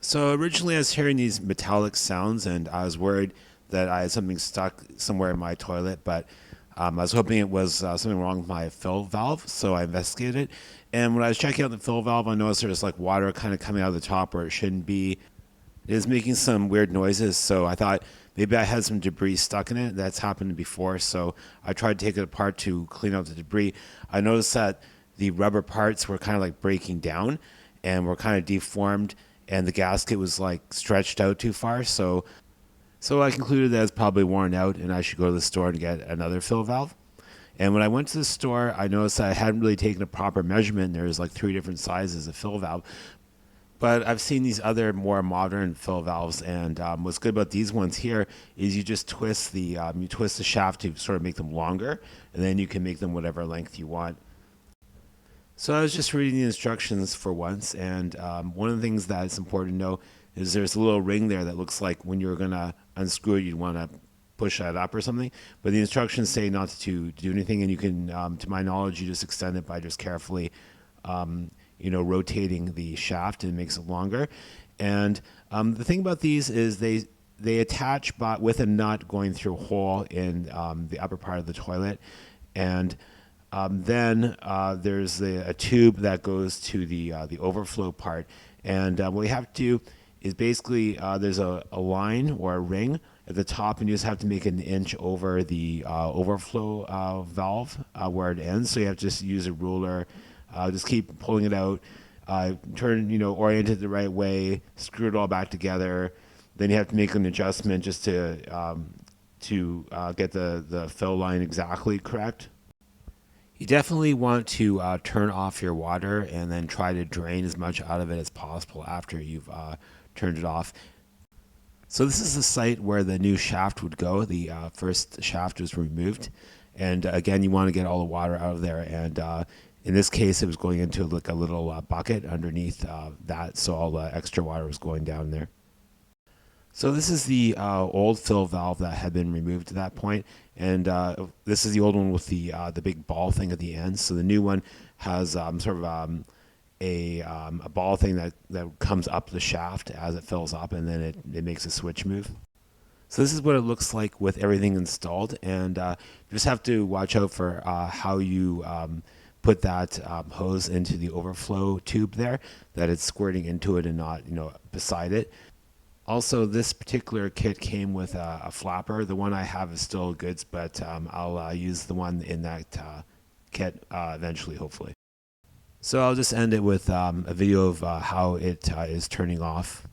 So originally I was hearing these metallic sounds and I was worried that I had something stuck somewhere in my toilet, but I was hoping it was something wrong with my fill valve. So I investigated it. And when I was checking out the fill valve, I noticed there was like water kind of coming out of the top where it shouldn't be. It was making some weird noises. So I thought maybe I had some debris stuck in it. That's happened before. So I tried to take it apart to clean out the debris. I noticed that the rubber parts were kind of like breaking down and were kind of deformed and the gasket was like stretched out too far. So I concluded that it's probably worn out and I should go to the store and get another fill valve. And when I went to the store, I noticed that I hadn't really taken a proper measurement. There's like three different sizes of fill valve. But I've seen these other more modern fill valves, and what's good about these ones here is you twist the shaft to sort of make them longer, and then you can make them whatever length you want. So I was just reading the instructions for once, and one of the things that's important to know is there's a little ring there that looks like when you're gonna unscrew it, you'd want to push that up or something. But the instructions say not to do anything, and you can, to my knowledge, you just extend it by just carefully, rotating the shaft, and it makes it longer. And the thing about these is they attach but with a nut going through a hole in the upper part of the toilet, and then there's a tube that goes to the overflow part, and what you have to do is basically there's a line or a ring at the top, and you just have to make it an inch over the overflow valve where it ends. So you have to just use a ruler, just keep pulling it out, orient it the right way, screw it all back together. Then you have to make an adjustment just to get the fill line exactly correct. You definitely want to turn off your water and then try to drain as much out of it as possible after you've turned it off. So this is the site where the new shaft would go. The first shaft was removed, and again, you want to get all the water out of there. And in this case, it was going into like a little bucket underneath that, so all the extra water was going down there. So this is the old fill valve that had been removed at that point, and this is the old one with the big ball thing at the end. So the new one has a ball thing that comes up the shaft as it fills up, and then it makes a switch move. So this is what it looks like with everything installed, and you just have to watch out for how you put that hose into the overflow tube there, that it's squirting into it and not beside it. Also, this particular kit came with a flapper. The one I have is still goods, but I'll use the one in that kit eventually, hopefully. So I'll just end it with a video of how it is turning off.